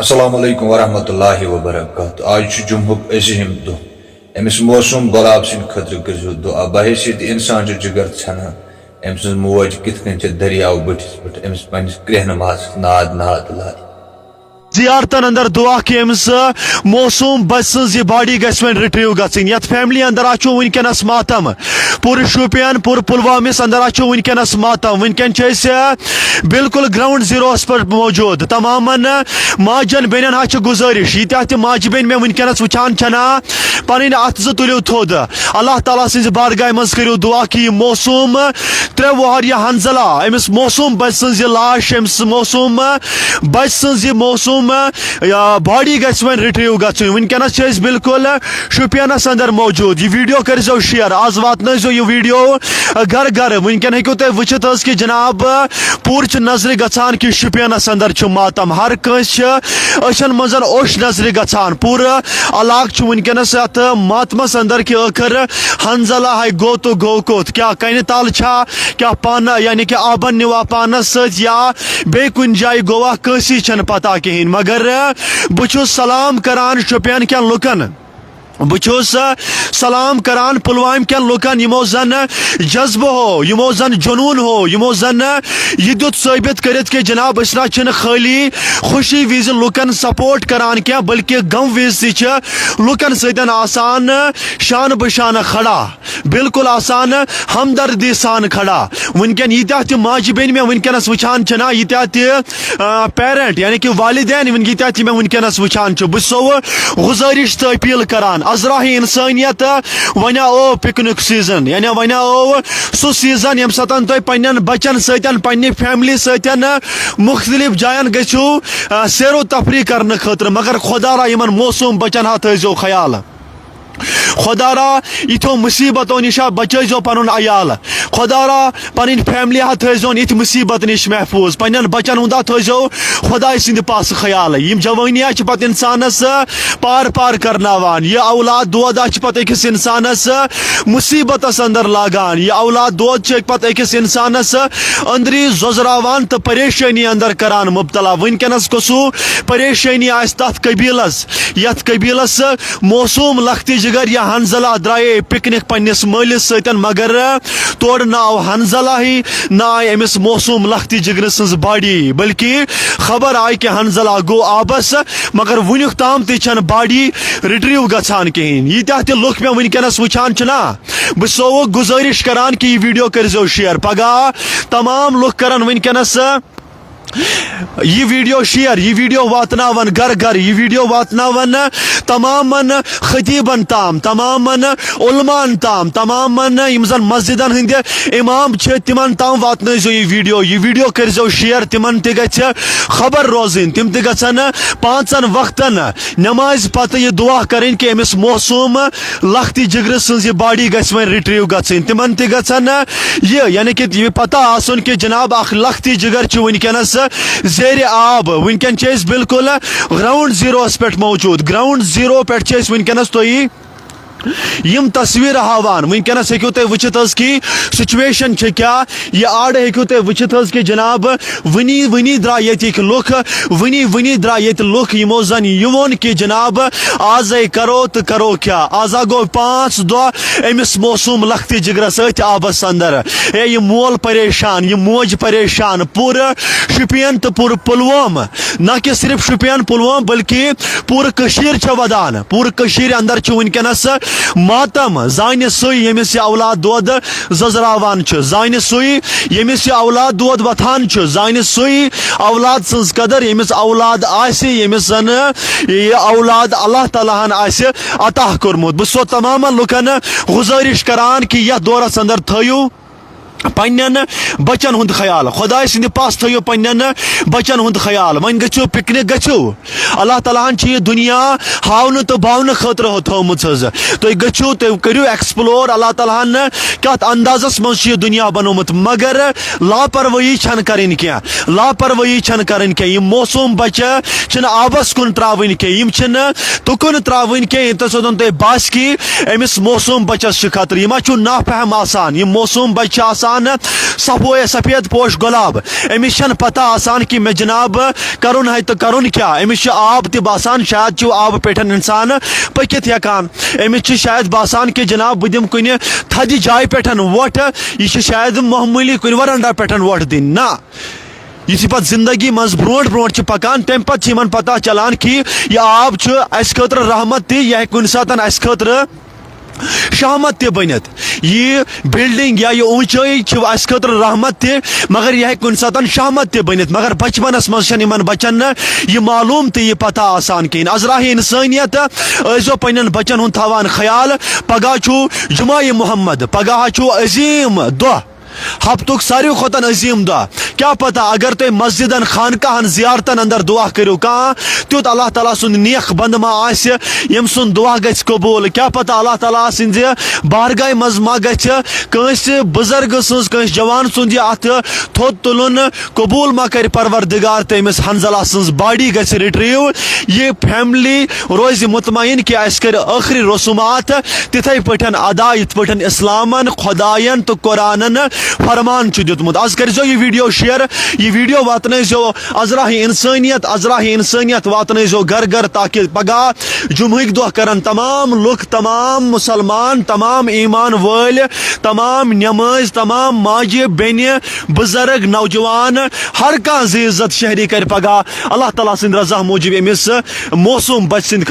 السلام علیکم ورحمۃ اللہ وبرکاتہ. آج جمعہ عظیم دہ امس موسم گلاب سند خطر کرزو دعا بحیثیت انسان جگر ژھنان ام سن موج کت کن دریاو بٹھس پہ امس پنس کرہنماس ناد ناد لائی زیارتن اندر دعا کہ امس موسوم بچ سن یہ باڈی گھس وین رٹریو گھن یت فیملی اندر آچو ونکس ماتم پور شوپین پور پلوامس اندر آچو ونکس ماتم ونکن بالکل گراؤنڈ زیروس پر موجود تمام ماجن بینن ہا گزارش یہ تہ ماجہ بین میں ونکس وچان چھنا پن ات تلیو تھود اللہ تعالیٰ سز بارگاہ مز کرو دعا کہ یہ موسوم ترے وہر یہ حنزلہ امس موسوم بچ سن یہ لاش امس موسوم بچ سن یہ موسوم باڈی گھس ون رٹریو گھن ونکس بالکل شوپینس اندر موجود یہ ویڈیو کرزو شیئر آز واتنزو یہ ویڈیو گھر گھر ونکن ہیکو تہ وچھت کہ جناب پور نظر گھان کہ شوپینس اندر ماتم ہر کنس اچھن مز اوش نظر گھان پور علاقہ ونکس ات ماتمس اندر کہ آخر حنزلہ ہے گو تو گو کوت کیا کن تل چھا کیا پان یعنی کہ آبن نوا پانس ست یا بے کن جائے گوا کسی چھن پتہ کہین مگر بچو سلام کران شوپین کیا لکن بچوس سلام کران پلوام کن لکن یمو زن جذبہ ہو یمو زن جنون ہو یمو زن یہ دیت ثابت کرت کہ جناب اسنا چھن خالی خوشی ویز لکن سپورٹ کران کیا بلکہ غم ویز تہ لکن سیدن آسان شان بشان کھڑا بالکل آسان ہمدردی سان کھڑا ونکن یہ تہ ماجہ بین میں ونکس وچان چھنا یہ تہ پیرنٹ یعنی کہ والدین یہ تہ میں ونکس وچان بس سو گزارش تو اپیل کران ازراہ انسانیت ون او پکنک سیزن یعنی ون او سہ سیزن یم ساتن تھی پنن بچن ستن پنہ فیملی ستن مختلف جائن گژھو سیر و تفریح کرنے خاطر مگر خدا را یمن موسوم بچن ہا تھزو خیال خدا را یتھو مصیبتوں نشا بچو پن عیال خدا را پن فیملی ہا تھزون یت مصیبت نش محفوظ پنن بچن ہند تھزو خدا سند پاس خیال یم جوانیا پتہ انسانس پار پار کرناوان یہ اولاد دود پتہ اکس انسانس مصیبتس اندر لاگان یہ اولاد دود پتہ اکس انسانس اندری زوزراوان تو پریشانی اندر کران مبتلا ونکس کسو پریشانی آس تت قبیلس یت قبیلس موسوم لختی جگر یا حنزلہ درائے پکنک پنس مالس ستن مگر تور ناو حنزلہ ہی نہ آئی امس موسوم لختی جگر سنز باڈی بلکہ خبر آئی کہ حنزلہ گو آبس مگر ونیک تام تہ باڈی رٹریو گھان کہین یہ تہ لک میں ونکس وچان چھنا بہ سو گزارش کران کہ یہ ویڈیو کرزو شیئر پگہ تمام لک کرن ونکس یہ ویڈیو شیئر یہ ویڈیو واتناون گھر گھر یہ ویڈیو واتناون تمام خطیبن تام تمام علمان تام تمام یم زن مسجدن ہند امام تمن تام واتنزو یہ ویڈیو کرزو شیئر تمن تہ گژھِ خبر روزن تم تہ گژھن پانچن وقتن نماز پتہ یہ دعا کریں کہ امس موسوم لختی جگر سن یہ باڈی گژھِ وۄنۍ رٹریو گژھن تمن تہ گژھن یہ یعنی کہ یہ پتہ آسن کہ جناب اخ لختی جگر چھ ونکس زیر آب ونکن بالکل گراؤنڈ زیروس پہ موجود گراؤنڈ زیرو پہ ونکس تھی یم تصویر ہاوان ونکس ہیکو تھی وچھت کہ سچویشن کیا یہ آڑ ہیکو تھی وچھت کہ جناب ونی درا یتک لک ونی درا یت لک یمو زن یون کہ جناب آز کرو تو کرو کیا آزا گو 5 دہ امس موسوم لختی جگر ست آبس اندر اے یہ مول پریشان یہ موج پریشان پور شوپین تو پور پلوام نہ کہ صرف شوپین پلوام بلکہ پور کشیر چھ ودان پور کشیر اندر چھ ونکس ماتم زان سوئی یمس یہ اولاد دود ززراوان چھ زان سوئی یمس یہ اولاد دود وتھان چھ زان سوئی اولاد سنز قدر یمس اولاد آسی یمس زن یہ اولاد اللہ تعالیٰ ہن آسی عطا کورمت بہ سو تمام لکن گزارش کران کہ یہ دورس اندر تھیو پنن بچن ہند خیال خدا سند پاس تھو پنن بچن ہند خیال ون گھو پکنک گھو اللہ تعالیٰ ہن یہ دنیا ہاؤن تو باؤن خاطر تھومت تھی گھو تھی کرو ایکسپلور اللہ تعالیٰ ہن کت اندازس مز یہ دنیا بنومت مگر لاپروی چھن کرن کی لاپروی چھن کرن کی موسوم بچہ چھن آبس کن تراون کی چھن تکن تراون کی یوت سوتن تھی باس کی امس موسوم بچس خطر یہ ما نافہم آسان یہ موسوم بچہ آسان انسان سفید پوش گلاب امس چھن پتہ آسان کہ میں جناب کرن ہے تو کرن کیا امس آب تہ باسان شاید چھ آب پیٹھن انسان پکت ہیکان امس شاید باسان کہ جناب بہ دم کن تھدِ جائے پیٹھن ووٹ یہ شاید معمولی کن ورنڈا پیٹھن ووٹ دن نا یہ پتہ زندگی مز برونٹ پکان تم پتہ پتہ چلان کہ یہ آب اس خاطر رحمت تہ یہ کن ساتن اس خاطر شہمت تہ بنت یہ بلڈنگ یا یہ اونچائی اس خاطر رحمت تہ مگر یہ کن ساتن شہمت تہ بنت مگر بچپنس مز ان بچن یہ معلوم تہ یہ پتہ آسان کہین ازراہ انسانیت ازو پنن بچن ہند تھوان خیال پگہ جمعہ محمد پگہ عظیم دہ ہفتک ساروی کھوتن عظیم دہ کیا پتہ اگر تھی مسجدن خانقاہن زیارتن اندر دعا کرو کان تیت اللہ تعالیٰ سن نیک بند ما آس یم سن دعا گژھِ قبول کیا پتہ اللہ تعالیٰ سن بارگاہ مز ما گژھِ کنس بزرگ سن کنس جوان سند یہ ات تھوت تلن قبول ما کر پروردگار تمس حنزلہ سن باڈی گژھِ رٹریو یہ فیملی روز مطمئن کہ اس کر آخری رسومات تتھے پٹھن ادا یت پٹھن اسلامن خدائن تو قرآنن فرمان دیتمت آز کرزو یہ ویڈیو شیئر یہ ویڈیو واتنائزو ازراہ انسانیت واتنائزو گھر گھر تاکہ پگہ جمعک دہ کرن تمام لوگ تمام مسلمان تمام ایمان ول تمام نماز تمام ماجہ بینہ بزرگ نوجوان ہر کھانا زی عزت شہری کر پگہ اللہ تعالیٰ سند رضا موجب امس موسوم بچ سند